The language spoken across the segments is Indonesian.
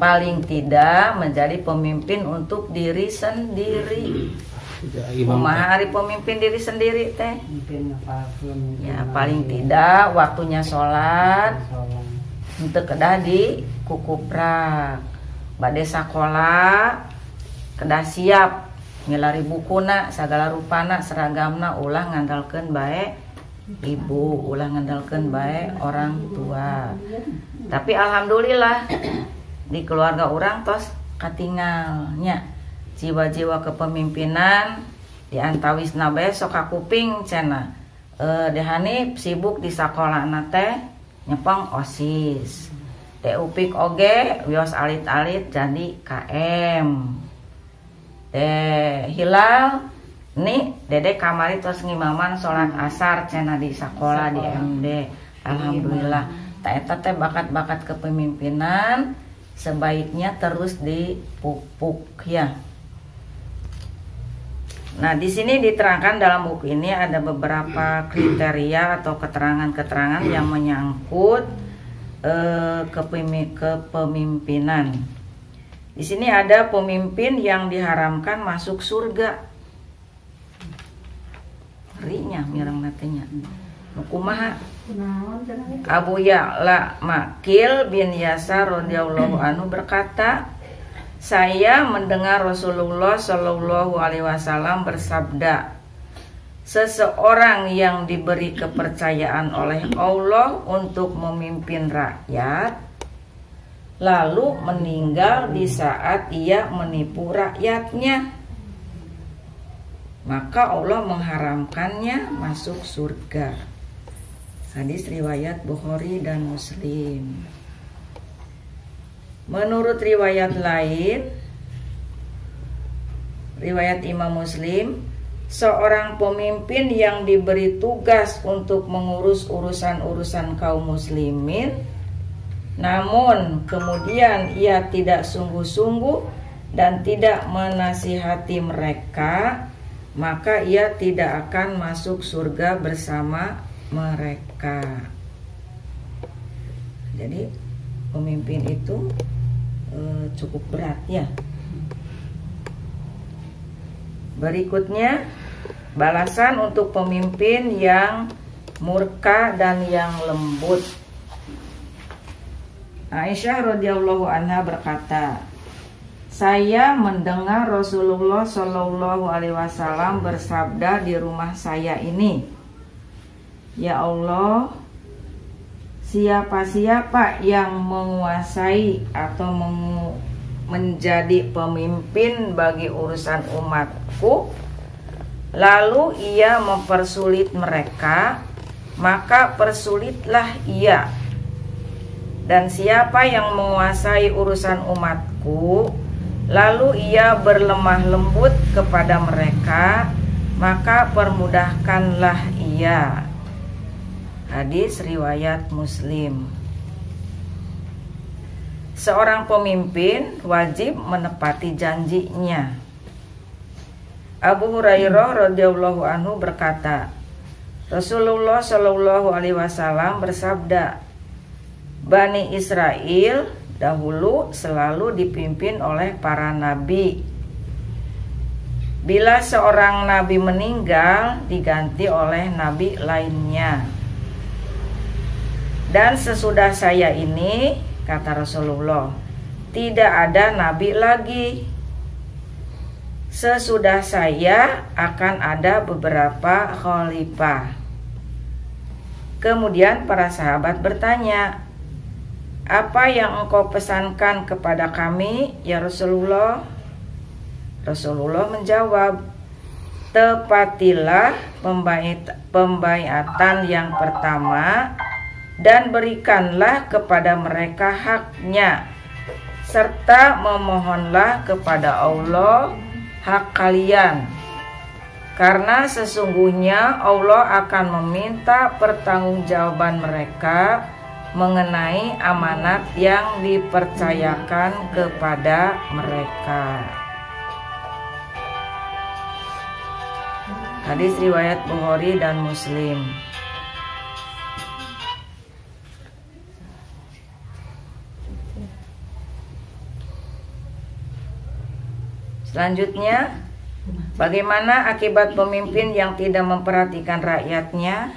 paling tidak menjadi pemimpin untuk diri sendiri. Kumaha hari pemimpin diri sendiri teh? Ya paling tidak waktunya sholat untuk kedah di kukuprak, bade sakola kedah siap ngilari bukuna sagala rupana seragamna, ulah ngandalkeun bae ibu, ulah ngandalkeun bae orang tua. Tapi alhamdulillah di keluarga orang tos katingalnya jiwa-jiwa kepemimpinan di antawisna bae sok kakuping cenah. Dehanip sibuk di sakolana teh nyepeng OSIS. Teh Upik oge wios alit-alit jadi KM. Teh Hilal nih dede kamari tos ngimaman sholat asar cenah di sekolah di MD. Alhamdulillah. Eta teh bakat-bakat kepemimpinan sebaiknya terus dipupuk ya. Nah, di sini diterangkan dalam buku ini ada beberapa kriteria atau keterangan-keterangan yang menyangkut kepemimpinan. Di sini ada pemimpin yang diharamkan masuk surga. Rinya mirang natenya. Kumaha? Abu Ya'la Makil bin Yasar radhiyallahu anhu berkata, saya mendengar Rasulullah Shallallahu Alaihi Wasallam bersabda, seseorang yang diberi kepercayaan oleh Allah untuk memimpin rakyat, lalu meninggal di saat ia menipu rakyatnya, maka Allah mengharamkannya masuk surga. Hadis riwayat Bukhari dan Muslim. Menurut riwayat lain, riwayat Imam Muslim, seorang pemimpin yang diberi tugas untuk mengurus urusan-urusan kaum muslimin, namun kemudian ia tidak sungguh-sungguh dan tidak menasihati mereka, maka ia tidak akan masuk surga bersama mereka. Jadi pemimpin itu cukup berat ya. Berikutnya balasan untuk pemimpin yang murka dan yang lembut. Aisyah radhiyallahu anha berkata, saya mendengar Rasulullah Shallallahu Alaihi Wasallam bersabda di rumah saya ini, ya Allah, siapa-siapa yang menguasai atau menjadi pemimpin bagi urusan umatku, lalu ia mempersulit mereka, maka persulitlah ia. Dan siapa yang menguasai urusan umatku, lalu ia berlemah lembut kepada mereka, maka permudahkanlah ia. Hadis riwayat Muslim. Seorang pemimpin wajib menepati janjinya. Abu Hurairah radhiyallahu anhu berkata, Rasulullah Shallallahu Alaihi Wasallam bersabda, Bani Israel dahulu selalu dipimpin oleh para nabi. Bila seorang nabi meninggal, diganti oleh nabi lainnya. Dan sesudah saya ini, kata Rasulullah, tidak ada nabi lagi. Sesudah saya akan ada beberapa khalifah. Kemudian para sahabat bertanya, apa yang engkau pesankan kepada kami, ya Rasulullah? Rasulullah menjawab, tepatilah pembaiatan yang pertama dan berikanlah kepada mereka haknya, serta memohonlah kepada Allah hak kalian, karena sesungguhnya Allah akan meminta pertanggungjawaban mereka mengenai amanat yang dipercayakan kepada mereka. Hadis riwayat Bukhari dan Muslim. Selanjutnya, bagaimana akibat pemimpin yang tidak memperhatikan rakyatnya?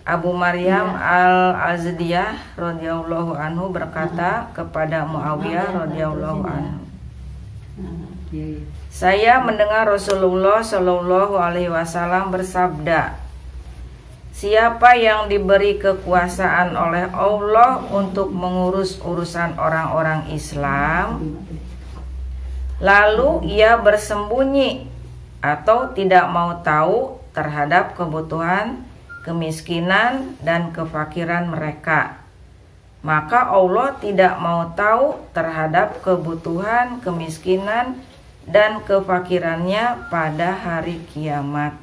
Abu Maryam al-Azdiyah radhiyallahu anhu berkata kepada Muawiyah radhiyallahu anhu, saya mendengar Rasulullah Shallallahu alaihi wasallam bersabda, siapa yang diberi kekuasaan oleh Allah untuk mengurus urusan orang-orang Islam, lalu ia bersembunyi atau tidak mau tahu terhadap kebutuhan, kemiskinan, dan kefakiran mereka, maka Allah tidak mau tahu terhadap kebutuhan, kemiskinan, dan kefakirannya pada hari kiamat.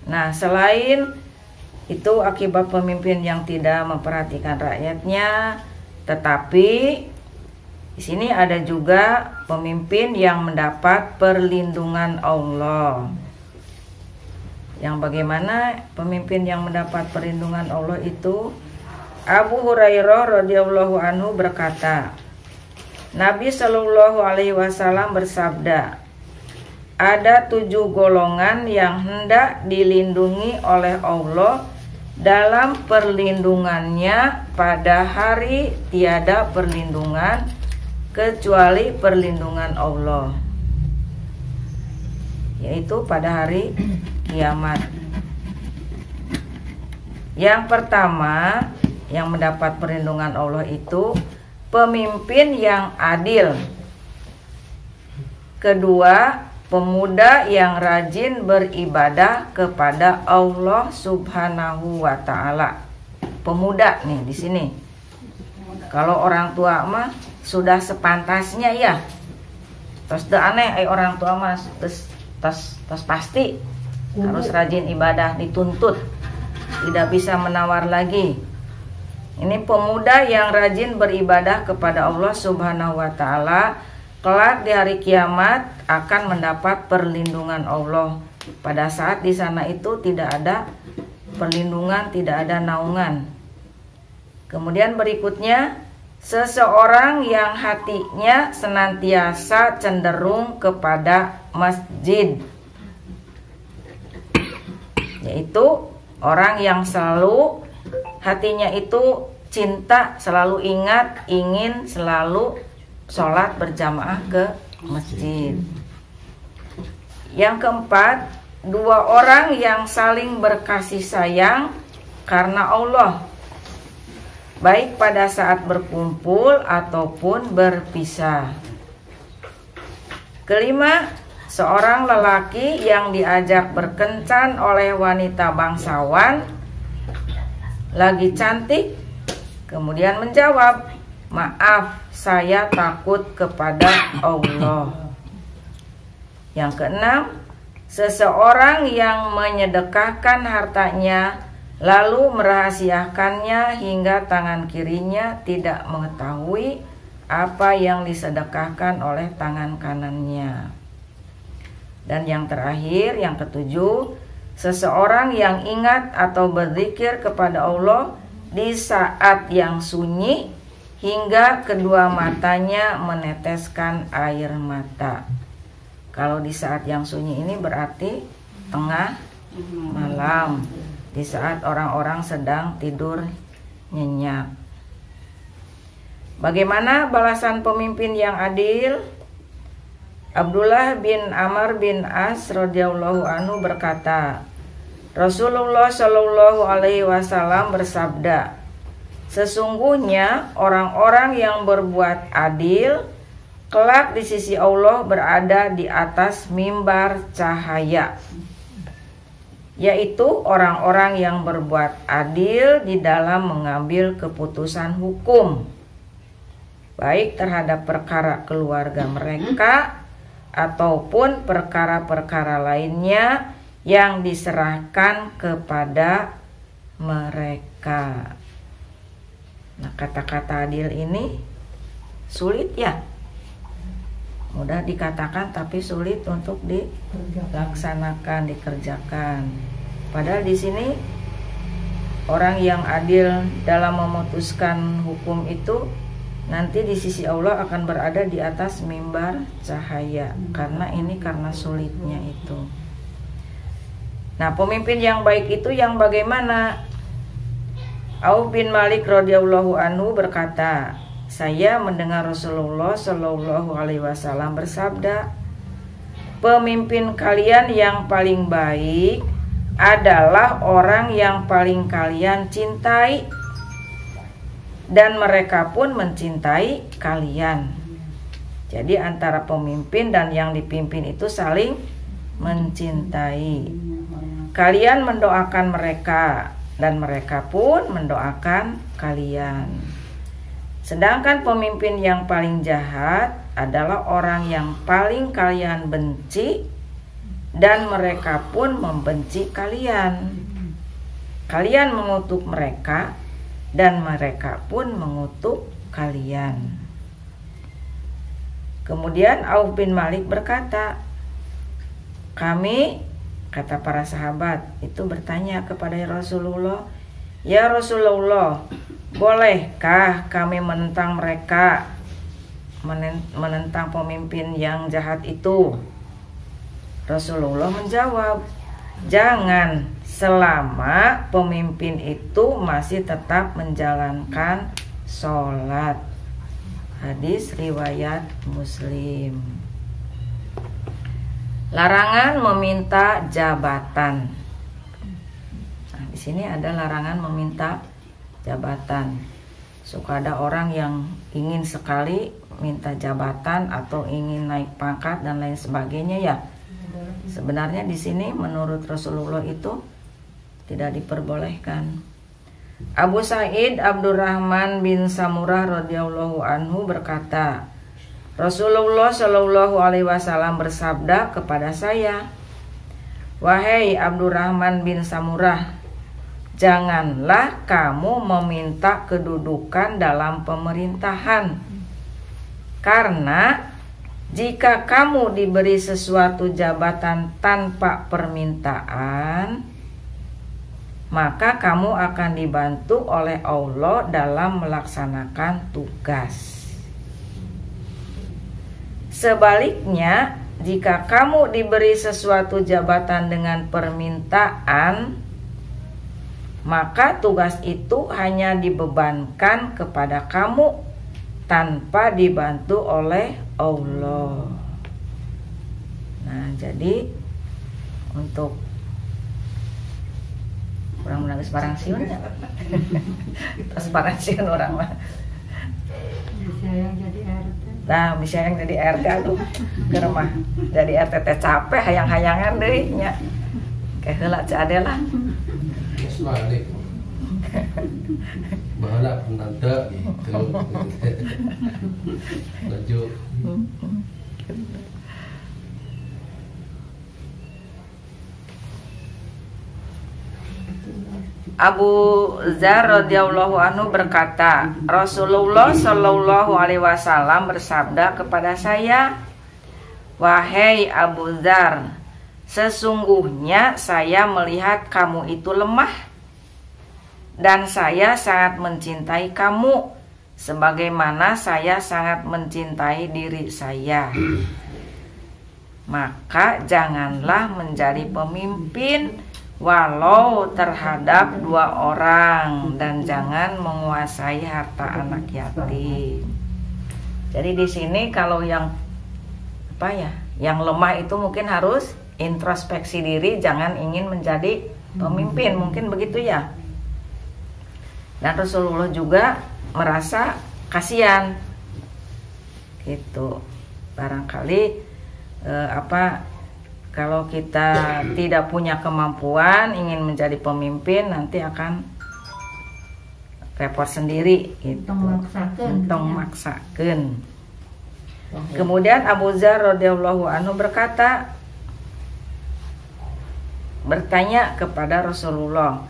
Nah, selain itu akibat pemimpin yang tidak memperhatikan rakyatnya, tetapi di sini ada juga pemimpin yang mendapat perlindungan Allah. Yang bagaimana pemimpin yang mendapat perlindungan Allah itu? Abu Hurairah radhiyallahu anhu berkata, Nabi Shallallahu alaihi wasallam bersabda, ada 7 golongan yang hendak dilindungi oleh Allah dalam perlindungannya pada hari tiada perlindungan kecuali perlindungan Allah, yaitu pada hari kiamat. Yang pertama yang mendapat perlindungan Allah itu pemimpin yang adil. Kedua, pemuda yang rajin beribadah kepada Allah Subhanahu wa taala. Pemuda nih di sini. Kalau orang tua mah sudah sepantasnya ya. Terus aneh orang tua mah terus pasti harus rajin ibadah, dituntut. Tidak bisa menawar lagi. Ini pemuda yang rajin beribadah kepada Allah Subhanahu wa taala, kelak di hari kiamat akan mendapat perlindungan Allah. Pada saat di sana itu tidak ada perlindungan, tidak ada naungan. Kemudian berikutnya, seseorang yang hatinya senantiasa cenderung kepada masjid, yaitu orang yang selalu hatinya itu cinta, selalu ingat, ingin selalu sholat berjamaah ke masjid. Yang keempat, 2 orang yang saling berkasih sayang karena Allah, baik pada saat berkumpul ataupun berpisah. Kelima, seorang lelaki yang diajak berkencan oleh wanita bangsawan, lagi cantik, kemudian menjawab, maaf, saya takut kepada Allah. Yang keenam, seseorang yang menyedekahkan hartanya lalu merahasiakannya hingga tangan kirinya tidak mengetahui apa yang disedekahkan oleh tangan kanannya. Dan yang terakhir, yang ketujuh, seseorang yang ingat atau berzikir kepada Allah di saat yang sunyi hingga kedua matanya meneteskan air mata. Kalau di saat yang sunyi ini berarti tengah malam, di saat orang-orang sedang tidur nyenyak. Bagaimana balasan pemimpin yang adil? Abdullah bin Amr bin As radhiyallahu anhu berkata, Rasulullah Shallallahu alaihi wasallam bersabda, sesungguhnya orang-orang yang berbuat adil kelak di sisi Allah berada di atas mimbar cahaya, yaitu orang-orang yang berbuat adil di dalam mengambil keputusan hukum, baik terhadap perkara keluarga mereka ataupun perkara-perkara lainnya yang diserahkan kepada mereka. Nah, kata-kata adil ini sulit ya, mudah dikatakan tapi sulit untuk dilaksanakan, dikerjakan. Padahal di sini orang yang adil dalam memutuskan hukum itu nanti di sisi Allah akan berada di atas mimbar cahaya, karena sulitnya itu. Nah, pemimpin yang baik itu yang bagaimana? Auf bin Malik radhiyallahu anhu berkata, saya mendengar Rasulullah Shallallahu alaihi wasallam bersabda, pemimpin kalian yang paling baik adalah orang yang paling kalian cintai, dan mereka pun mencintai kalian. Jadi antara pemimpin dan yang dipimpin itu saling mencintai. Kalian mendoakan mereka dan mereka pun mendoakan kalian. Sedangkan pemimpin yang paling jahat adalah orang yang paling kalian benci dan mereka pun membenci kalian. Kalian mengutuk mereka dan mereka pun mengutuk kalian. Kemudian Auf bin Malik berkata, kami, kata para sahabat itu, bertanya kepada Rasulullah, ya Rasulullah, bolehkah kami menentang mereka, menentang pemimpin yang jahat itu? Rasulullah menjawab, jangan, selama pemimpin itu masih tetap menjalankan sholat. Hadis riwayat Muslim. Larangan meminta jabatan. Nah, di sini ada larangan meminta jabatan. Suka ada orang yang ingin sekali minta jabatan atau ingin naik pangkat dan lain sebagainya ya. Sebenarnya di sini menurut Rasulullah itu tidak diperbolehkan. Abu Sa'id Abdurrahman bin Samurah radhiyallahu anhu berkata, Rasulullah Shallallahu alaihi wasallam bersabda kepada saya, wahai Abdurrahman bin Samurah, janganlah kamu meminta kedudukan dalam pemerintahan, karena jika kamu diberi sesuatu jabatan tanpa permintaan, maka kamu akan dibantu oleh Allah dalam melaksanakan tugas. Sebaliknya, jika kamu diberi sesuatu jabatan dengan permintaan, maka tugas itu hanya dibebankan kepada kamu tanpa dibantu oleh Allah. Nah, jadi untuk orang menangis parang siun ya. Terus parang siun orang mah. Bisa yang jadi RT. Nah, bisa yang jadi RT tuh ke rumah. Jadi RT teh capek hayang-hayangan deui nya. Kayak heula ca adela. Geus balik. Bahala penante gitu. Laju. Abu Dzar radhiyallahu anhu berkata, Rasulullah Shallallahu alaihi wasallam bersabda kepada saya, wahai Abu Dzar, sesungguhnya saya melihat kamu itu lemah dan saya sangat mencintai kamu sebagaimana saya sangat mencintai diri saya. Maka janganlah menjadi pemimpin walau terhadap 2 orang, dan jangan menguasai harta anak yatim. Jadi di sini kalau yang yang lemah itu mungkin harus introspeksi diri, jangan ingin menjadi pemimpin, mungkin begitu ya. Dan Rasulullah juga merasa kasihan, gitu. Barangkali kalau kita tidak punya kemampuan ingin menjadi pemimpin, nanti akan repot sendiri gitu. Entong maksakeun. Kemudian Abu Dzar radhiyallahu anhu bertanya kepada Rasulullah,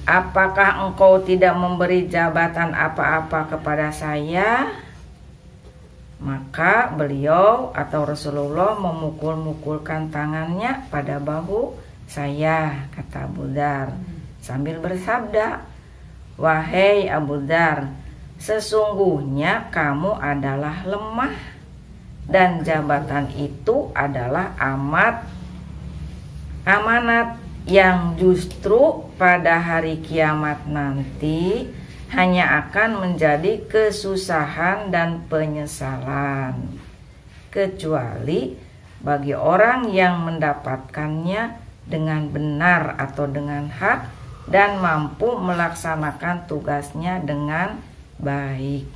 apakah engkau tidak memberi jabatan apa-apa kepada saya? Maka beliau atau Rasulullah memukul-mukulkan tangannya pada bahu saya, kata Abu Dzar, sambil bersabda, wahai Abu Dzar, sesungguhnya kamu adalah lemah dan jabatan itu adalah amanat yang justru pada hari kiamat nanti hanya akan menjadi kesusahan dan penyesalan, kecuali bagi orang yang mendapatkannya dengan benar atau dengan hak dan mampu melaksanakan tugasnya dengan baik.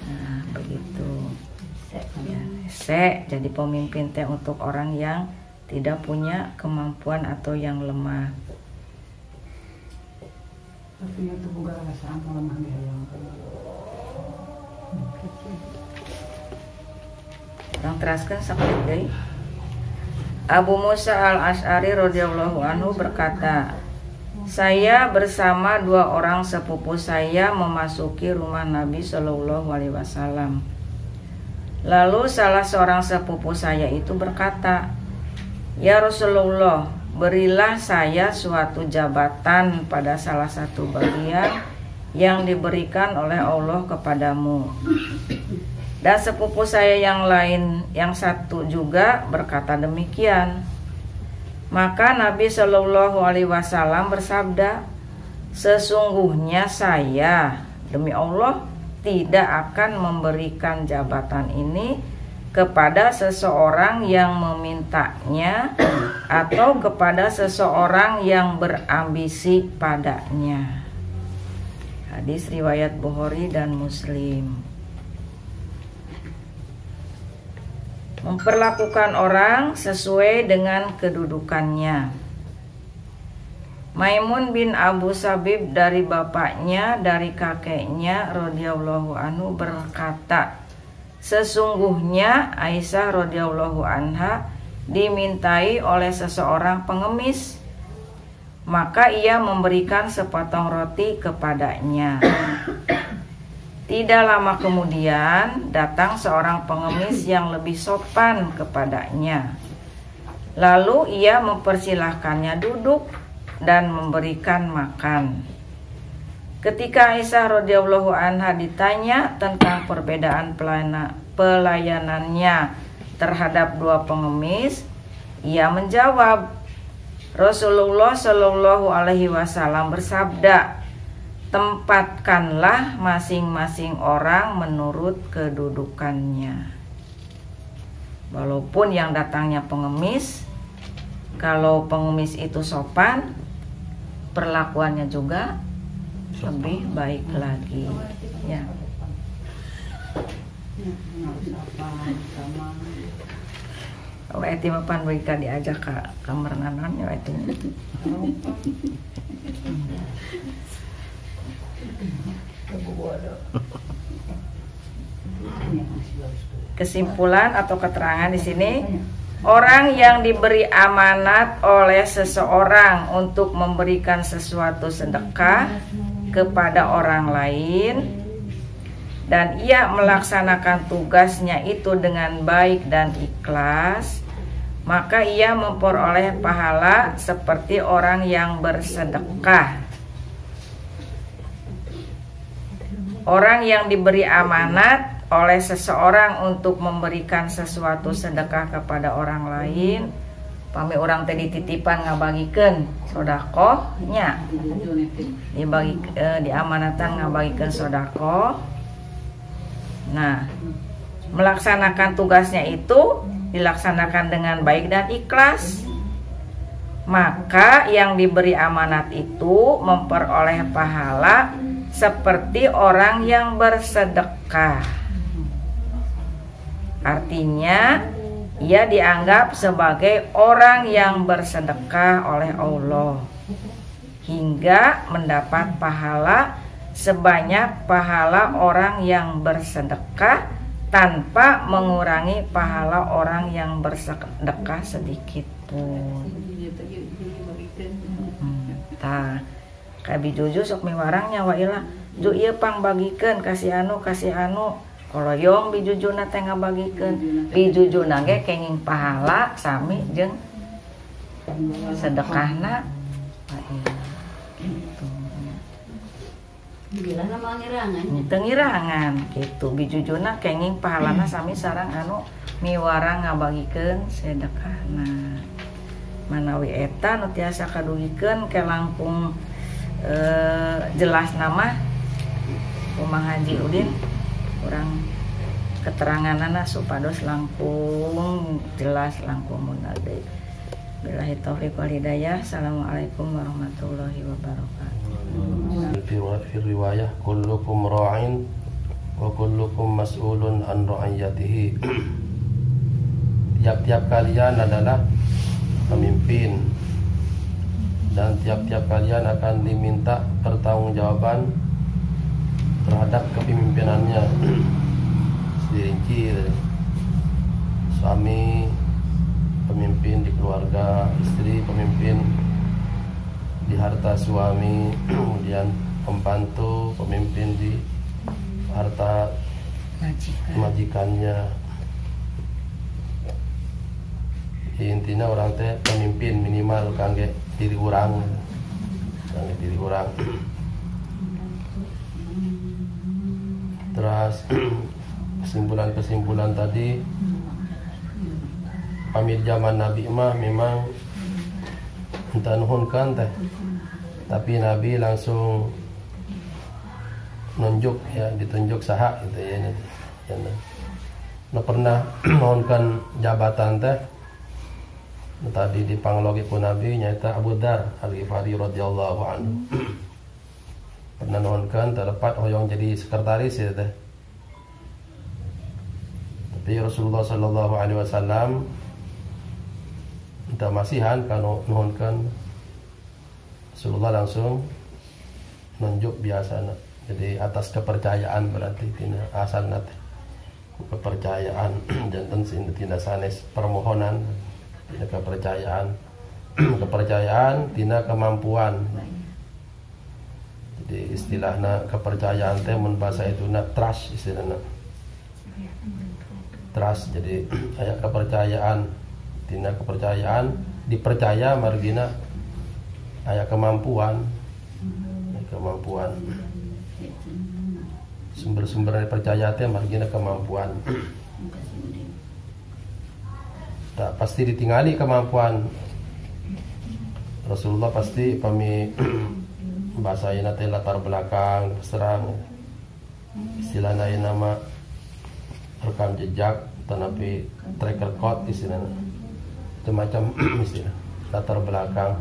Nah, begitu. Jadi pemimpin teh untuk orang yang tidak punya kemampuan atau yang lemah. Artinya itu bukan rasa lemah yang orang teraskan sakit deh. Abu Musa al-Asy'ari radhiyallahu anhu berkata, saya bersama 2 orang sepupu saya memasuki rumah Nabi Shallallahu Alaihi Wasallam. Lalu salah seorang sepupu saya itu berkata, ya Rasulullah, berilah saya suatu jabatan pada salah satu bagian yang diberikan oleh Allah kepadamu. Dan sepupu saya yang lain, yang satu juga berkata demikian. Maka Nabi Shallallahu Alaihi Wasallam bersabda, sesungguhnya saya demi Allah tidak akan memberikan jabatan ini kepada seseorang yang memintanya atau kepada seseorang yang berambisi padanya. Hadis riwayat Bukhari dan Muslim. Memperlakukan orang sesuai dengan kedudukannya. Maimun bin Abu Sabib dari bapaknya, dari kakeknya radhiyallahu anhu berkata, sesungguhnya Aisyah radhiyallahu anha dimintai oleh seseorang pengemis, maka ia memberikan sepotong roti kepadanya. Tidak lama kemudian datang seorang pengemis yang lebih sopan kepadanya. Lalu ia mempersilahkannya duduk dan memberikan makan. Ketika Aisyah radhiyallahu anha ditanya tentang perbedaan pelayanannya terhadap 2 pengemis, ia menjawab, Rasulullah Shallallahu Alaihi Wasallam bersabda, tempatkanlah masing-masing orang menurut kedudukannya. Walaupun yang datangnya pengemis, kalau pengemis itu sopan, perlakuannya juga lebih baik lagi. Ya. Eti mapan mereka diajak ke kamar nanan ya itu. Kesimpulan atau keterangan di sini, orang yang diberi amanat oleh seseorang untuk memberikan sesuatu sedekah kepada orang lain dan ia melaksanakan tugasnya itu dengan baik dan ikhlas, maka ia memperoleh pahala seperti orang yang bersedekah. Orang yang diberi amanat oleh seseorang untuk memberikan sesuatu sedekah kepada orang lain, pami orang teh dititipan ngabagikeun sedekahnya, dibagi diamanatan ngabagikeun sedekah. Nah, melaksanakan tugasnya itu dilaksanakan dengan baik dan ikhlas, maka yang diberi amanat itu memperoleh pahala seperti orang yang bersedekah. Artinya ia dianggap sebagai orang yang bersedekah oleh Allah hingga mendapat pahala sebanyak pahala orang yang bersedekah tanpa mengurangi pahala orang yang bersedekah sedikit pun. Tah, kayak bijuju sok miwarang nyawa ilah ju ieu pang bagikeun kasih anu koloyong bijujuna teh ngabagikeun. Bijujuna ge kenging pahala sami jeung sedekahna. Gitu. Bila nama ngirangan. Tengirangan gitu bijujuna kenging pahalana sami sareng anu miwara ngabagikeun sedekahna. Manawi eta nu tiasa kadugikeun ke langkung jelas nama Umang Haji Udin kurang keteranganana supados langkung jelas langkung munade. Billahi taufiq wal hidayah. Assalamualaikum warahmatullahi wabarakatuh. Fi riwayah kullukum ra'in wa kullukum mas'ulun an ra'iyatihi. Tiap-tiap kalian adalah pemimpin dan tiap-tiap kalian akan diminta pertanggungjawaban terhadap kepemimpinannya. Dirinci suami pemimpin di keluarga, istri pemimpin di harta suami, kemudian pembantu pemimpin di harta majikannya. Intinya orang teh pemimpin minimal kangge diri urang, Terus kesimpulan tadi, pamit zaman Nabi mah memang entah nuhunkan teh, tapi Nabi langsung nunjuk ya, ditunjuk saha gitu ya. Nah pernah nuhunkan jabatan teh tadi dipanglogi ku Nabi nyata Abu Dar Al-Ghifari radhiyallahu anhu. Pernah nuhunkan terlepat hoyong jadi sekretaris ya teh. Tapi Rasulullah sallallahu alaihi wasallam kita masihan kalau nuhunkan, Rasulullah langsung nunjuk biasa. Jadi atas kepercayaan berarti tina asal nate kepercayaan jantan sing tina sanes permohonan tina kepercayaan kepercayaan tina kemampuan. Jadi istilahna kepercayaan teh mun bahasa itu trust istilahna. Trust jadi aya kepercayaan tina kepercayaan dipercaya margina aya kemampuan sumber-sumber dari percaya teh margina kemampuan tak pasti ditinggali kemampuan. Rasulullah pasti pami bahasa ina teh latar belakang serang istilahna nama rekam jejak tetapi track record istilahnya macam istilah latar belakang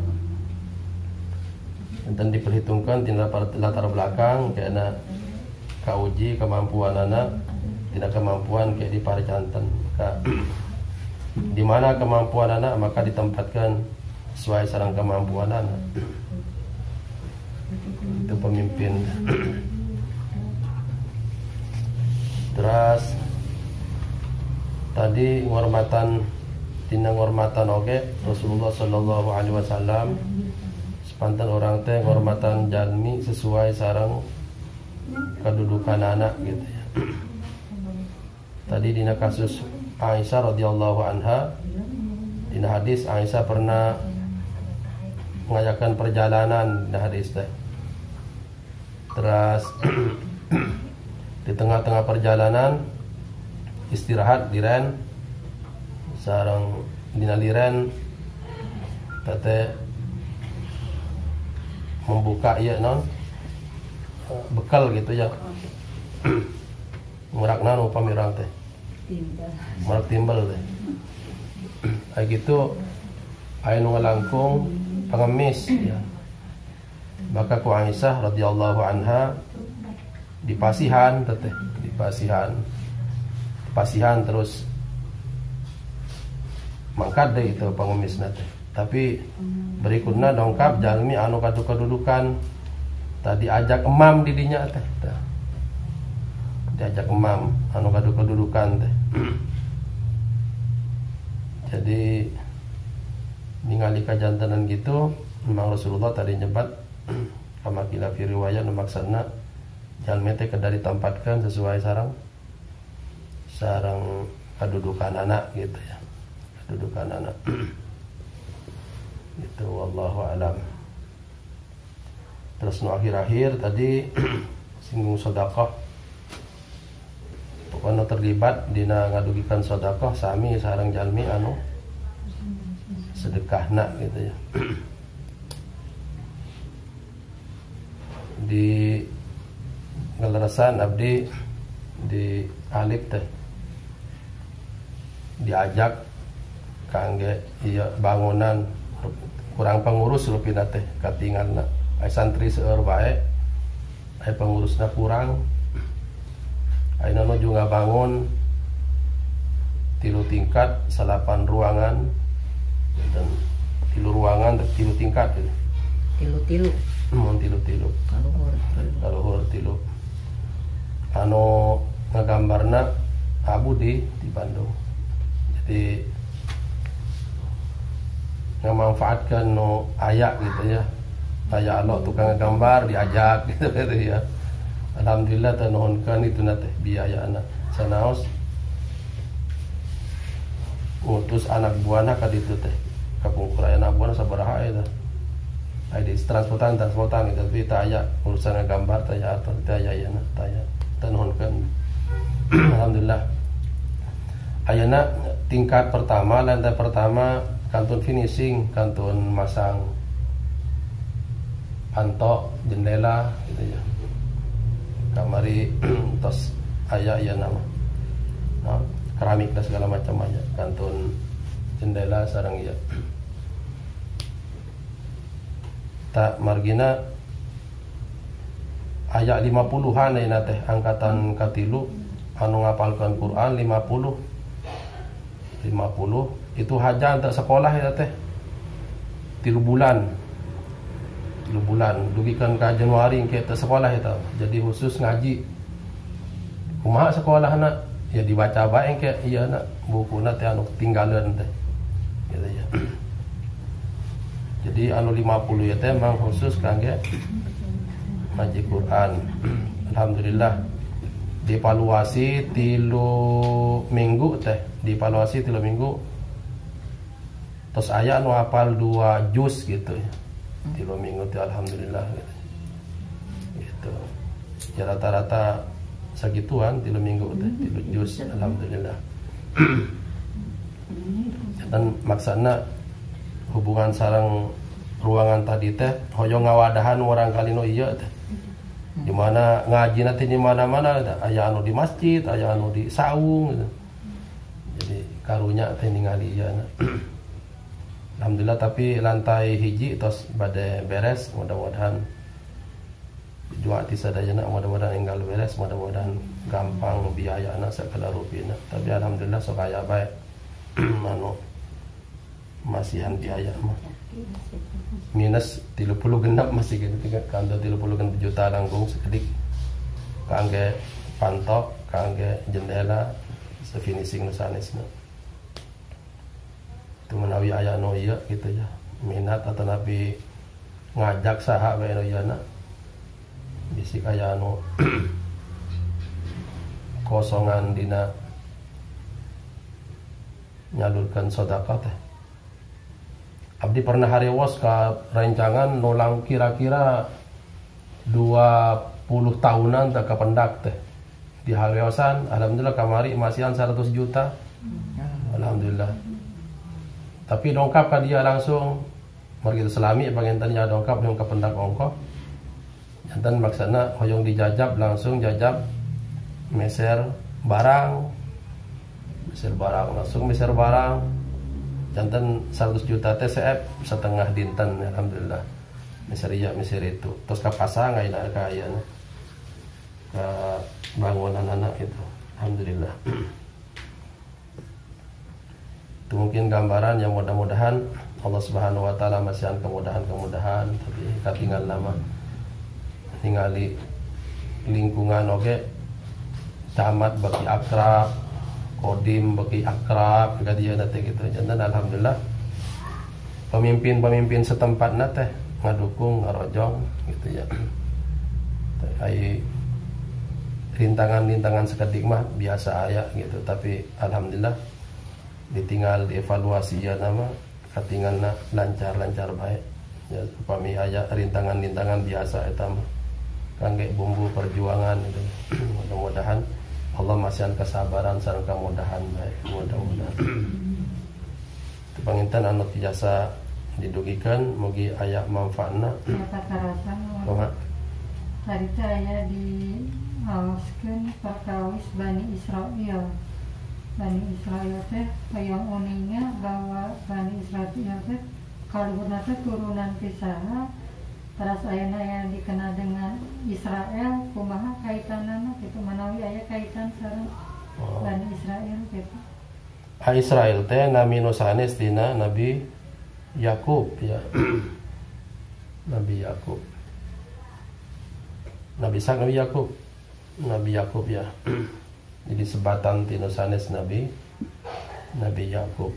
dan diperhitungkan tina latar belakang karena kauji kemampuan anak tidak kemampuan kayak di paricanten di mana kemampuan anak maka ditempatkan sesuai sarang kemampuan anak. Itu pemimpin. Terus tadi penghormatan tina penghormatan oge Rasulullah sallallahu alaihi wasallam sepantan orang teh penghormatan jalmi sesuai sareng kedudukan anak gitu ya. Tadi dina kasus Aisyah radhiyallahu anha dina hadis Aisyah pernah mengajakkan perjalanan dina hadis teh. Terus di tengah-tengah perjalanan istirahat di ren sareng dina liren tete membuka ieu non bekal gitu ya. Merakna nu pamirang teh. Merak timbal teh. Kayak gitu aya nu ngalangkung pengemis ya. Maka ku Aisyah radhiyallahu anha dipasihan teteh, dipasihan terus mangkat deh itu pengemisna teh. Tapi berikutnya dongkap jalmi anu kadudukan tadi ajak emam di dinya teh. Diajak emam anu kadudukan teh. Jadi ningali kajantenan gitu memang Rasulullah tadi nyebat kama kila fi riwayat maksudna jalmi teh kedah ditempatkan sesuai sarang kedudukan anak gitu ya. Kedudukan anak. Itu wallahu alam. Terus nu akhir-akhir tadi singgung sedekah. Pokoknya terlibat dina ngadugikan sedekah sami sareng jalmi anu sedekahna gitu ya. Di ngeleresan abdi di alif teh diajak kangge iya bangunan kurang pengurus rupina teh katingalna ai santri seueur bae ai pengurusna kurang ayeuna nu juga bangun 3 tingkat 8 ruangan dan 3 ruangan 3 tingkat gitu. Tilu-tilu. Mun tilu-tilu. Kaluhur tilu. Anu ngagambarna Abu di Bandung. Jadi ngamanfaatkan no aya gitu ya. Aya Allah tukang gambar diajak gitu ya. Alhamdulillah tanuhunkeun itu teh biayana. Sanaos ngutus anak buahna ka ditu teh. Kapungkur anak buahna sabaraha eta. Ada transportan gitu, tapi taya urusan gambar taya atau taya yana taya tanuhunkeun. Alhamdulillah. Ayeuna tingkat pertama, lantai pertama kantun finishing, kantun masang pantok jendela gitu ya. Kamari tos aya ieu nama. Nah, keramik dan segala macam aja, kantun jendela sareng ieu. Tak margina aya 50-an ayeuna teh angkatan katilu anu ngapalkeun Quran 50 itu haja untuk sekolah eta teh 3 bulan dugikan ka Januari engke teh sekolah eta jadi khusus ngaji kumaha sekolahna ya dibaca bae engke ieu na bukuna teh anu tinggalin teh gitu ya. Jadi anu 50 ya teh memang khusus kangge ngaji Quran. Alhamdulillah dievaluasi 3 minggu teh, dievaluasi 3 minggu. Terus aya anu hafal 2 juz gitu ya. 3 minggu teh alhamdulillah gitu. Gitu. Ya rata-rata segituan 3 minggu teh, 3 juz alhamdulillah. Dan maksana hubungan sareng ruangan tadi teh hoyong ngawadahan orang kali nu ieu teh di mana ngaji nanti di mana-mana aya anu di masjid aya anu di saung gitu. Jadi karunya teh ningali ieu alhamdulillah tapi lantai hiji tos bade beres mudah-mudahan doa ti sadayana mudah-mudahan enggal beres mudah-mudahan gampang biayana sakala rupina tapi alhamdulillah sok aya bae anu masihan biaya mah minus 30 genap masih gitu kantor 30 juta langkung sekedik kangge pantok kangge jendela sefinishing nusanesna itu menawi aya anu ieu gitu ya minat atau nabi ngajak saha bae anu ieu bisik aya anu kosongan dina nyalurkan sedekah teh. Abdi pernah harewos ka rancangan nolang kira-kira 20 tahunan tak kapendak teh. Di harewosan alhamdulillah kamari masihan 100 juta. Alhamdulillah. Tapi dongkap ka dia langsung margi selami pangentannya dongkap yang kapendak ongko. Jantan maksana hoyong dijajab langsung jajab meser barang. Meser barang jantan 100 juta TCF setengah dinten alhamdulillah miseria itu terus kapasang ayeuna ka ayeuna ka bangunan anak itu alhamdulillah. Itu mungkin gambaran yang mudah-mudahan Allah Subhanahu wa taala masihan kemudahan tapi katingal lama ningali lingkungan oge camat bagi akrab kodim bagi akrab juga dia nate gitu. Jantan alhamdulillah pemimpin setempat nate ngadukung ngarojong gitu ya. Ai rintangan sekedik mah biasa aya gitu tapi alhamdulillah ditinggal dievaluasi ya nama katingalna lancar bae ya upami aya rintangan biasa eta mah kangge bumbu perjuangan mudah-mudahan Allah masih kesabaran sareng kemudahan baik mudah-mudahan. Itu panginten anu tiasa didugikan mugi aya manfaatna. Eta karasan tadi aya di alaskeun perkawis Bani Israil. Bani Israil teh hayang uninga bahwa Bani Israil teh kaluhurna teh turunan pisaha. Teras ayana yang dikenal dengan Israel, kumaha kaitanana gitu, manawi aya kaitan sareng Bani Israil gitu. Israel teh nami nu sanes dina Nabi Yakub ya. Nabi Yakub. Nabi Ishak, Nabi Yakub. Nabi Yakub ya. Jadi sebatan tinu sanes Nabi Yakub.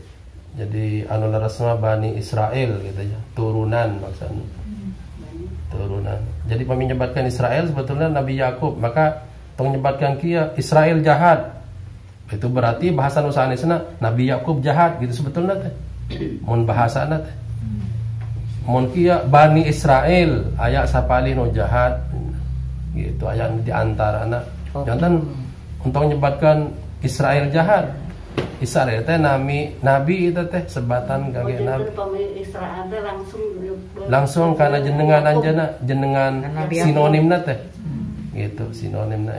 Jadi anu leresna Bani Israel gitu ya, turunan maksudnya. Turunan. Jadi menyebutkan Israel sebetulnya Nabi Yakub, maka menyebutkan kia Israel jahat. Itu berarti bahasa nu sanesna Nabi Yakub jahat gitu sebetulnya teh. Mun bahasana teh. Mun kia Bani Israel aya sapali nu jahat. Gitu aya di antarana. Jantan untuk menyebutkan Israel jahat. Israel teh nabi itu teh sebatan kage nabi. Israel teh langsung karena jenengan anjana jenengan sinonimna teh. Gitu sinonimna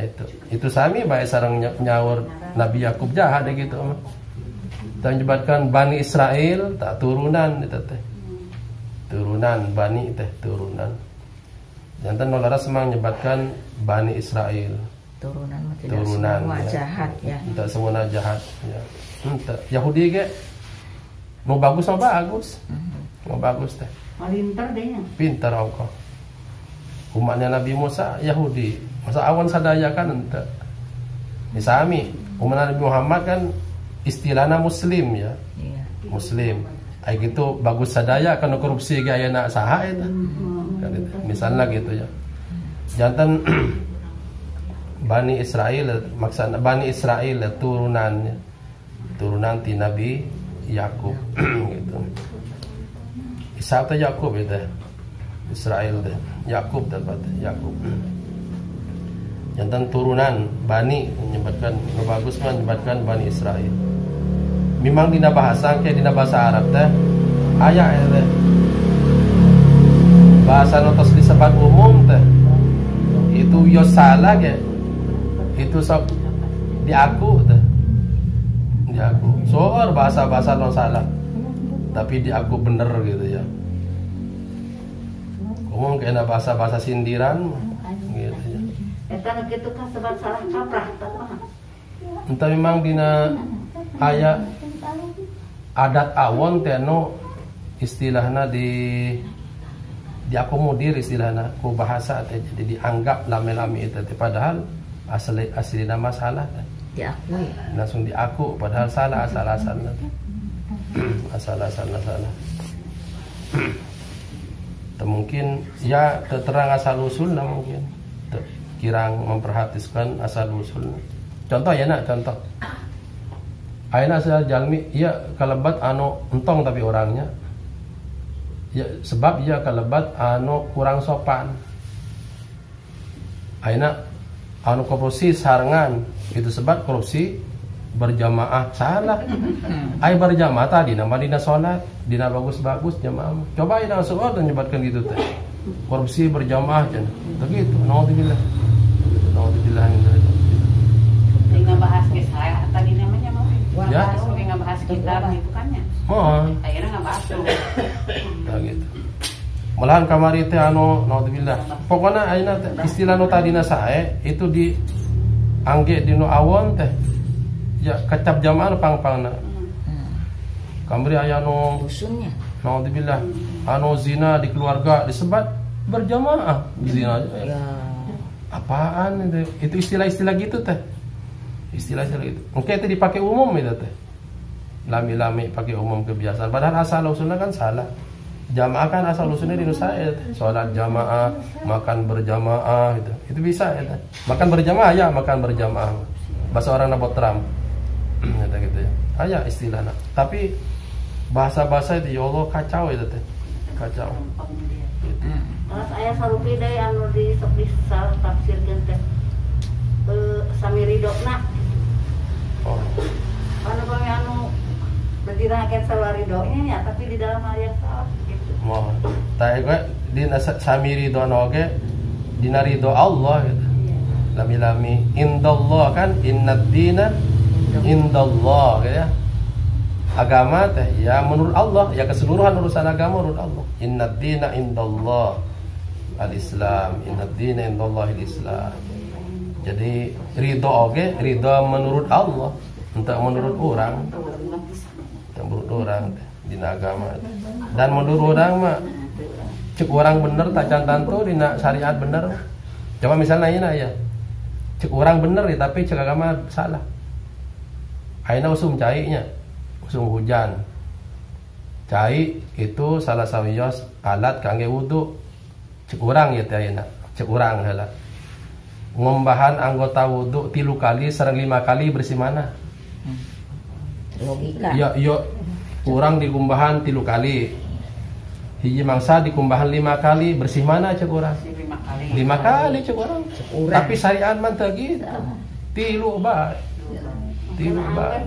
itu sami bae sareng nyaur Nabi Yakub jahat deh gitu mah. Kita menyebutkan Bani Israel tak turunan itu teh. Turunan Bani teh turunan. Jantan nolaras semang menyebutkan Bani Israel. Turunan tidak semua ya. Jahat ya. Tidak semua jahat ya. Yahudi ge mau bagus mau bagus. Mau bagus teh. Pinter deh nya. Pinter engkau. Umatnya Nabi Musa Yahudi. Masa awan sadaya kan ente. Misami, umat Nabi Muhammad kan istilahnya muslim ya. Iya. Muslim. Ai gitu bagus sadaya kana korupsi ge ayeuna saha eta. Kan gitu. Misalnya gitu ya. Jantan Bani Israel maksudna Bani Israel turunannya. Turunan ti Nabi Yakub gitu. Isa teh Yakub itu. Israel teh Yakub dapat Yakub. Jantan turunan Bani menyebutkan bagus menyebutkan Bani Israel. Memang dina bahasa kayak dina bahasa Arab teh aya teh. Bahasa nu tos disebut umum teh. Itu yo salah ge. Itu sok diaku teh. Diaku. Soal bahasa-bahasa non salah. Tapi diaku bener gitu ya. Ngomong kena bahasa-bahasa sindiran gitu ya. Eta kitu kasebat salah kaprah tah mah. Entah memang dina aya adat awon teh anu istilahna diakomodir istilahna ku bahasa teh jadi dianggap lame-lame itu teh padahal asli nama salah teh. Diakui. Langsung diaku padahal salah asal-asalna. Asal-asalna salah. Mungkin ya terang asal usulnya mungkin kirang memperhatikan asal usulnya. Contoh ya nak contoh. Ayeuna saya jalmi iya kalebat anu entong tapi orangnya. Ya sebab ia kalebat anu kurang sopan. Ayeuna anu korupsi sarengan itu sebab korupsi berjamaah salah. Ai berjamaah tadi nama dina salat, dina bagus-bagus jamaah. Coba ina soal dan nyebatkan gitu teh. Korupsi berjamaah cenah. Begitu, naudzubillah. Naudzubillah min dzalik. Tinggal bahas ke saya tadi namanya mau. Ya. Tinggal bahas kitab gitu kan ya. Mohon. Ayeuna ngabahas tuh. Nah gitu. Malahan kamari teh anu naudzubillah. Pokona ayeuna teh istilah nu tadina sae itu di angge dinu awon teh. Ya kecap jamaah pang-pangna. Kamari aya anu Dusunnya. naudzubillah anu zina di keluarga disebat berjamaah zina. Ya. Apaan itu? Itu istilah-istilah gitu teh. Istilah-istilah gitu. Mungkin itu dipakai umum itu teh. Lami-lami pakai umum kebiasaan. Padahal asal usulnya kan salah. Jamaah kan asal usulnya di Nusa ya. Sholat jamaah, makan berjamaah gitu. Itu bisa ya. Makan berjamaah ya, makan berjamaah. Bahasa orang nabot Trump. Gitu ya. Aya istilahnya. Tapi bahasa-bahasa itu ya Allah kacau itu teh. Kacau. Gitu. Terus aya sarupi deui anu di sok disalah tafsirkeun teh. Samiri sarua ridhonya ya, tapi di dalam hal yang salah gitu. Mohon. Tapi gue di sami ridho oge dina ridho Allah gitu. Lami-lami indallah kan innad dina indallah gitu ya. Agama teh ya menurut Allah, ya keseluruhan urusan agama menurut Allah. Innad dina indallah al-Islam, innad dina indallah al-Islam. Jadi ridho oge ridho menurut Allah, untuk menurut orang. Untuk menurut orang dina agama. Dan menurut orang mah cek orang bener tak cantan tuh dina syariat bener. Coba misalnya ini ya. Cek orang bener nih tapi cek agama salah. Aina usum cainya, usum hujan. Cai itu salah sawios alat kangge wudu. Cek orang ya teh ayeuna. Cek orang heula. Ngombahan anggota wudu 3 kali sareng 5 kali bersih mana? Logika. Ya orang digumbahan 3 kali. Hiji mangsa dikumbahan 5 kali bersih mana cek orang? 5 kali cek orang. Tapi syariat mah teu gitu. 3 bae. 3 bae.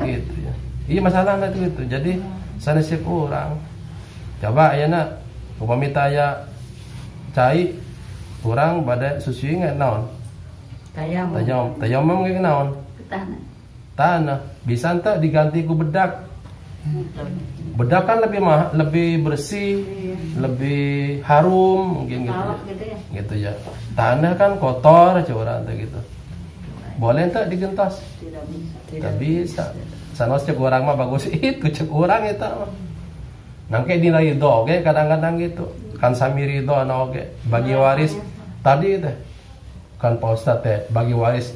Gitu ya. Iya masalahnya itu gitu. Jadi sanes cek orang. Coba ayeuna upami taya cai orang pada susui nggak naon? Tayamum nggak naon? Tanah. Bisa ente diganti ku bedak. Bedak kan lebih bersih, lebih harum mungkin gitu. Gitu ya. Tanah kan kotor curang gitu. Boleh ente digentos? Tidak bisa. Sanos cek orang mah bagus itu cek orang itu mah. Nangke dina ridho oge kadang-kadang gitu. Kan sami ridho ana oge bagi waris tadi teh. Kan Pak Ustaz teh bagi waris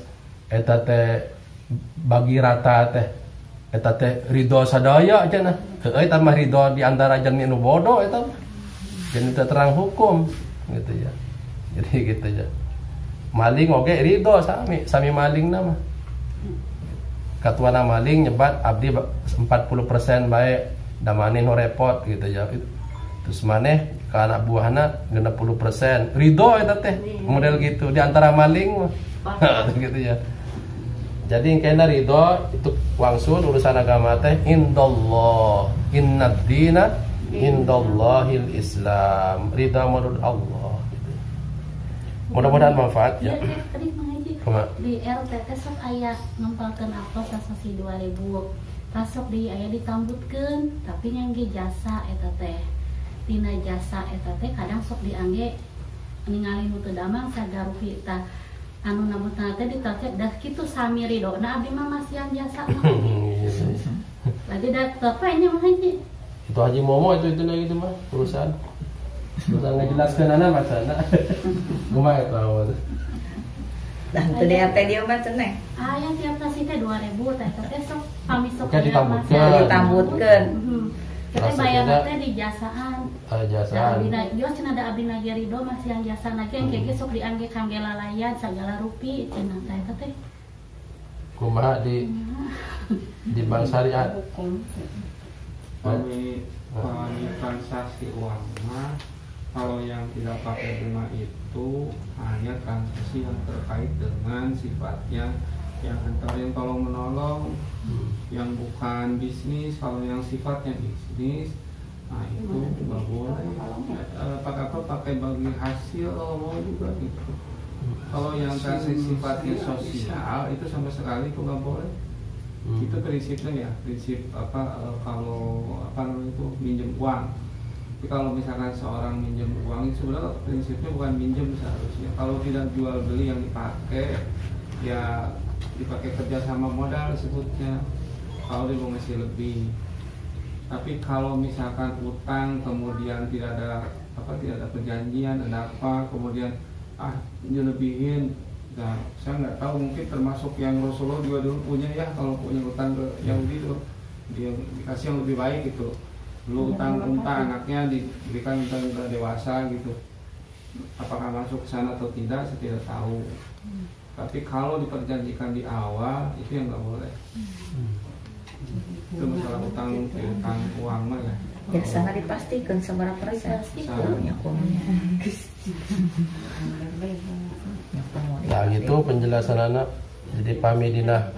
eta teh bagi rata teh. Eta teh ridho sadaya cenah. Heueuy tah mah ridho di antara jeung nu bodoh eta. Jadi teh terang hukum gitu ya. Jadi gitu ya. Maling oge ridho sami malingna mah. Katuana maling nyebat abdi 40% bae da maneh no repot gitu ya. Terus maneh ke anak buahna 60%. Ridho eta teh model gitu di antara maling mah. Gitu ya. Jadi kena ridho itu wangsul urusan agama teh indallah. Innad dina indallahil Islam. Ridho menurut Allah gitu. Mudah-mudahan manfaat ya. Tadi mengaji di RTT sok aya ngempalkeun apos asasi 2000. Tasok di aya ditambutkeun tapi nyangge jasa eta teh. Dina jasa eta teh kadang sok diangge ningali nu teu damang sagarupi tah anu nambutna teh ditacet dah kitu sami ridona abdi mah masihan jasa mah. Lagi da tepenya mah haji. Itu Haji Momo itu lagi itu mah urusan. Urusan ngajelaskeun ana macana. Kumaha eta awal. Dan teu di RT dia mah cenah. Aya tiap tasi teh 2000 teh teh sok pamisok ditambutkeun. Kita bayar teh di jasaan. Jasaan. Yo cenah da abdi nage ridho masih yang jasa nage yang kege sok diangge kangge lalayan sagala rupi cenah teh eta teh. Kumaha di bank syariat. Kami transaksi uang mah kalau yang tidak pakai bunga itu hanya transaksi yang terkait dengan sifatnya yang antara yang tolong menolong, yang bukan bisnis. Kalau yang sifatnya bisnis, nah itu nggak boleh. Pakai bagi hasil kalau mau juga gitu. Kalau yang transaksi sifatnya sosial itu sama sekali itu nggak boleh. Itu prinsipnya ya, prinsip kalau itu minjem uang. Tapi kalau misalkan seorang minjem uang itu sebenarnya prinsipnya bukan minjem seharusnya. Kalau tidak jual beli yang dipakai, ya dipakai kerja sama modal sebutnya. Kalau dia mau ngasih lebih. Tapi kalau misalkan utang kemudian tidak ada perjanjian, ada apa, kemudian dilebihin. Nah, saya nggak tahu, mungkin termasuk yang Rasulullah juga dulu punya ya, kalau punya utang ke Yahudi itu dia dikasih yang lebih baik gitu. Dulu utang unta anaknya diberikan utang dewasa gitu. Apakah masuk ke sana atau tidak saya tidak tahu. Tapi kalau diperjanjikan di awal itu yang nggak boleh. Itu masalah utang uang mah ya. Ya sana dipastikan seberapa persen. Nah gitu penjelasan anak. Jadi pami dina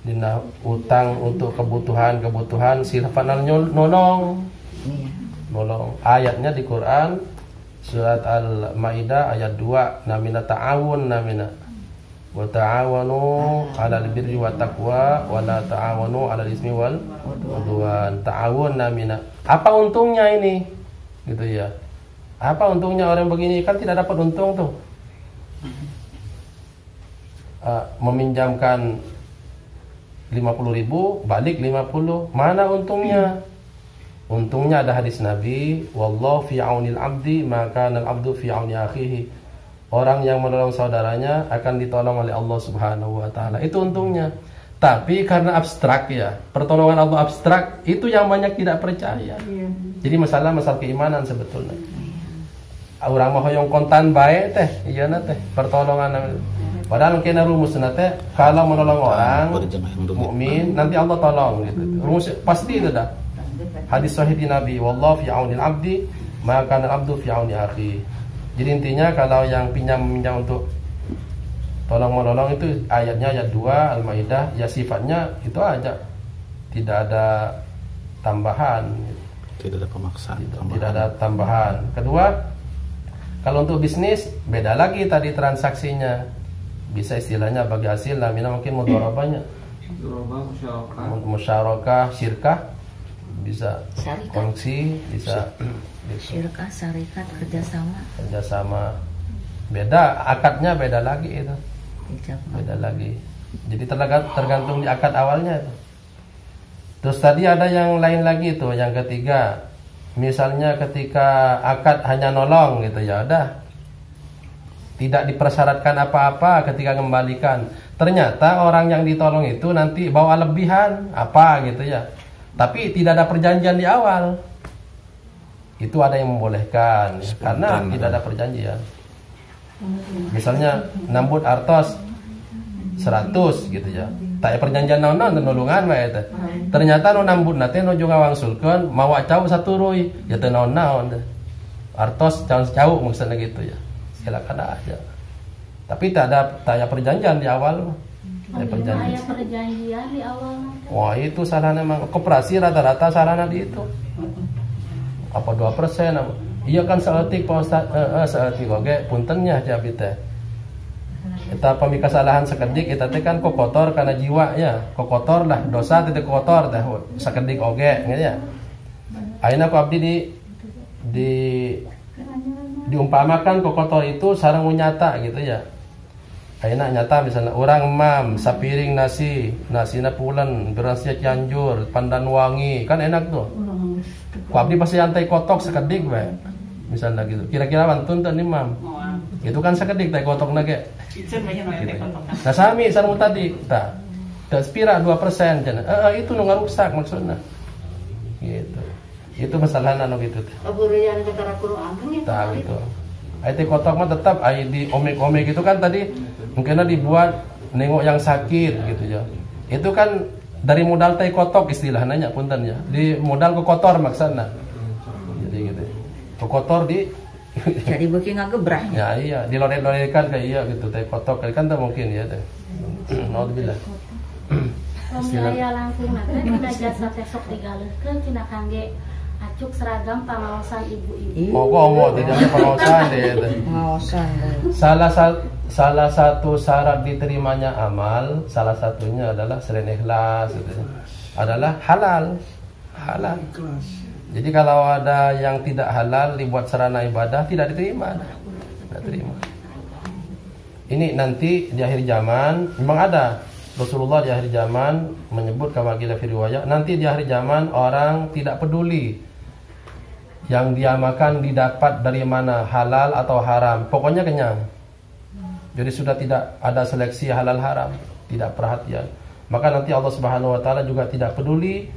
dina utang untuk kebutuhan sifatna nolong. Iya. Nolong. Ayatnya di Quran surat Al-Maidah ayat 2, namina ta'awun namina. Wa ta'awanu 'alal birri wat taqwa wa la ta'awanu 'alal ismi wal udwan. Ta'awun namina. Apa untungnya ini? Gitu ya. Apa untungnya orang begini? Kan tidak dapat untung tuh. Meminjamkan 50.000 balik 50. Mana untungnya? Untungnya ada hadis Nabi, wallahu fi aunil abdi maka al abdu fi auni akhihi. Orang yang menolong saudaranya akan ditolong oleh Allah Subhanahu wa taala. Itu untungnya. Tapi karena abstrak ya, pertolongan Allah abstrak, itu yang banyak tidak percaya. Jadi masalah keimanan sebetulnya. Orang mah hoyong kontan bae teh, iya na teh, pertolongan. Padahal kena rumusna teh kalau menolong orang mukmin nanti Allah tolong gitu. Rumus pasti itu dah. Hadis sahih di Nabi, wallahu fi aunil abdi maka al-abdu fi auni akhi. Jadi intinya kalau yang pinjam untuk tolong menolong itu ayatnya ayat 2 Al-Maidah, ya sifatnya itu aja. Tidak ada tambahan. Tidak ada pemaksaan. Tidak ada tambahan. Kedua, kalau untuk bisnis beda lagi tadi transaksinya. Bisa istilahnya bagi hasil namanya mungkin mudharabahnya. Musyarakah, syirkah, bisa Syarikat. kongsi, bisa Syirkah, syarikat, kerjasama. Beda, akadnya beda lagi itu. Ijabah. Beda lagi. Jadi tergantung di akad awalnya itu. Terus tadi ada yang lain lagi itu, yang ketiga. Misalnya ketika akad hanya nolong gitu ya udah. Tidak dipersyaratkan apa-apa ketika kembalikan. Ternyata orang yang ditolong itu nanti bawa lebihan apa gitu ya. Tapi tidak ada perjanjian di awal. Itu ada yang membolehkan ya, karena tidak ada perjanjian. Misalnya nambut artos 100 gitu ya. Tak ada perjanjian naon-naon nolongan wae teh. Ternyata no nambut nate no juga wangsulkeun mawa cau satu ruy ya teu naon-naon. Artos cau maksudnya gitu ya. Silakan aja. Tapi tak ada perjanjian di awal. Ada perjanjian di awal. Wah, itu salahnya memang koperasi rata-rata salahnya di itu. Apa 2%? Iya kan seetik Pak Ustaz. Seetik oge puntennya jabi teh. Eta pami kesalahan sakedik eta teh kan kokotor karena jiwa ya. Kokotor lah dosa teh kokotor teh sakedik oge gitu ya. Ayeuna ku abdi diumpamakan kokotor itu sareng nyata gitu ya. Ayeuna nyata misalnya orang mam sapiring nasina pulen, berasnya cianjur, pandan wangi, kan enak tuh. Ku abdi pasti antai kotok sakedik we. Misalnya gitu. Kira-kira wantun teh mam. Itu kan sakedik teh kotokna ge. Nah sami sareng tadi tah. Da spira 2% cenah. Itu nu ngarusak maksudna. Gitu. Itu masalahna anu gitu teh. Aburian negara kulo anggung ya. Tah gitu. Ai kotok mah tetap ai di omek-omek itu kan tadi mungkinnya dibuat nengok yang sakit gitu ya. Itu kan dari modal teh kotok istilahnya punten ya. Di modal ke kotor maksudna. Jadi gitu. Ke kotor di Jadi beuki ngagebrah. ya iya, dilore-lorekan kayak iya gitu teh kotok kan teh mungkin ya teh. Naudzubillah. Pembiaya langsung nanti tidak jasa besok digaleukeun tina kangge acuk seragam pengawasan ibu-ibu. Mau tidak ada pengawasan deh. Pengawasan. Salah satu syarat diterimanya amal, salah satunya adalah selain ikhlas gitu. Adalah halal. Jadi kalau ada yang tidak halal dibuat sarana ibadah tidak diterima. Tidak terima. Ini nanti di akhir zaman memang ada. Rasulullah di akhir zaman menyebut kama qila fi riwayat, nanti di akhir zaman orang tidak peduli yang dia makan didapat dari mana, halal atau haram, pokoknya kenyang. Jadi sudah tidak ada seleksi halal haram, tidak perhatian. Maka nanti Allah Subhanahu wa taala juga tidak peduli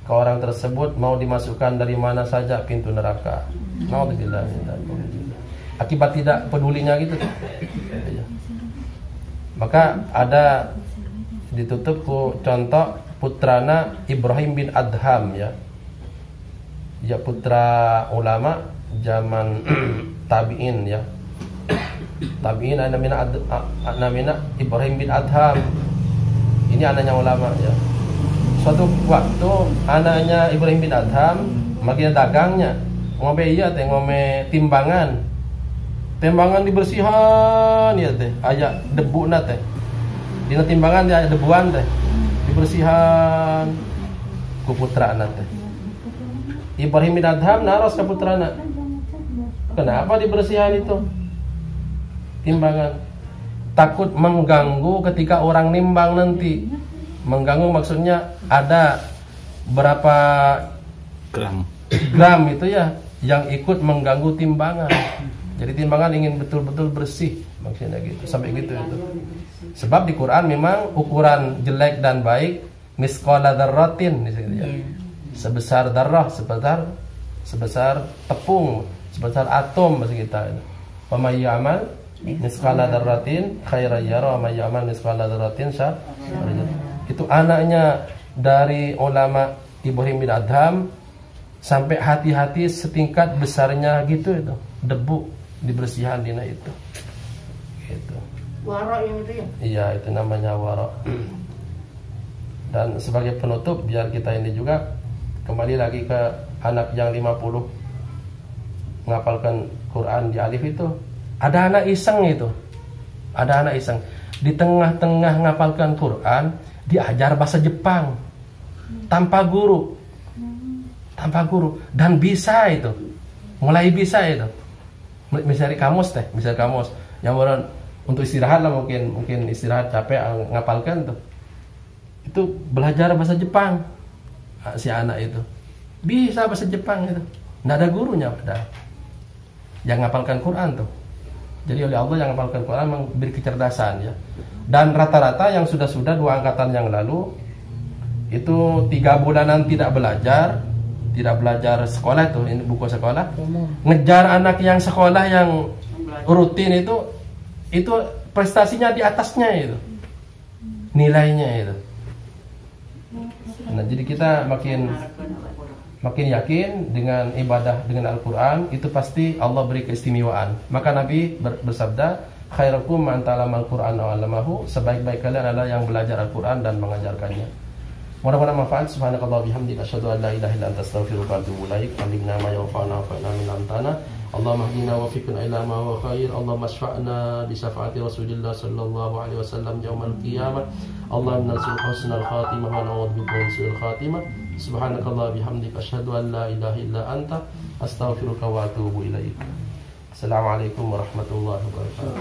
ke orang tersebut mau dimasukkan dari mana saja pintu neraka. Naudzubillah. Akibat tidak pedulinya gitu. Maka ada ditutup ku contoh putrana Ibrahim bin Adham ya. Ya putra ulama zaman tabi'in ya. Tabi'in namina Ibrahim bin Adham. Ini Ini anaknya ulama ya. Suatu waktu anaknya Ibrahim bin Adham makin dagangnya ngome iya teh ngome timbangan. Timbangan dibersihan ya teh, aya debu na teh. Dina timbangan dia aya debuan teh. Dibersihan ku putrana teh. Ibrahim bin Adham naros ka putrana. Kenapa dibersihan itu? Timbangan. Takut mengganggu ketika orang nimbang nanti. Mengganggu maksudnya ada berapa gram itu ya yang ikut mengganggu timbangan. Jadi timbangan ingin betul-betul bersih maksudnya gitu. Sampai gitu itu. Sebab di Quran memang ukuran jelek dan baik misqala dzarratin ya. Sebesar darah, sebesar tepung, sebesar atom bahasa kita. Wa may ya'mal misqala dzarratin khairan yara wa may ya'mal misqala dzarratin syarran. Itu anaknya dari ulama Ibrahim bin Adham sampai hati-hati setingkat besarnya gitu itu debu dibersihan dina itu gitu. Wara yang itu ya? Iya, itu namanya wara. Dan sebagai penutup biar kita ini juga kembali lagi ke anak yang 50 menghafalkan Quran di alif itu. Ada anak iseng itu. Ada anak iseng di tengah-tengah menghafalkan Quran diajar bahasa Jepang tanpa guru dan bisa itu, mulai bisa itu. Misalnya kamus yang orang untuk istirahat lah, mungkin istirahat capek ngapalkan tuh, itu belajar bahasa Jepang. Si anak itu bisa bahasa Jepang itu, nggak ada gurunya padahal yang ngapalkan Quran tuh. Jadi oleh Allah yang ngapalkan Quran memberi kecerdasan ya. Dan rata-rata yang sudah 2 angkatan yang lalu itu 3 bulanan tidak belajar sekolah tuh, ini buku sekolah. Ngejar anak yang sekolah yang rutin itu prestasinya di atasnya itu. Nilainya itu. Nah, jadi kita makin yakin dengan ibadah dengan Al-Quran itu pasti Allah beri keistimewaan. Maka Nabi bersabda, khairukum man ta'allamal Qur'an wa 'allamahu, sebaik-baik kalian adalah yang belajar Al-Qur'an dan mengajarkannya. Mudah-mudahan manfaat. Subhanakallah bihamdika asyhadu an la ilaha illa anta astaghfiruka wa atubu ilaik. Alimna ma yanfa'una wa fa'na min amtana. Allahumma hdina wa fiqna ila ma huwa khair. Allahumma shfa'na bi syafaati Rasulillah sallallahu alaihi wasallam yaumal qiyamah. Allahumma narsul husnal khatimah wa na'udzubika min su'il khatimah. Subhanakallah bihamdika asyhadu an la ilaha illa anta astaghfiruka wa atubu ilaik. Assalamualaikum warahmatullahi wabarakatuh.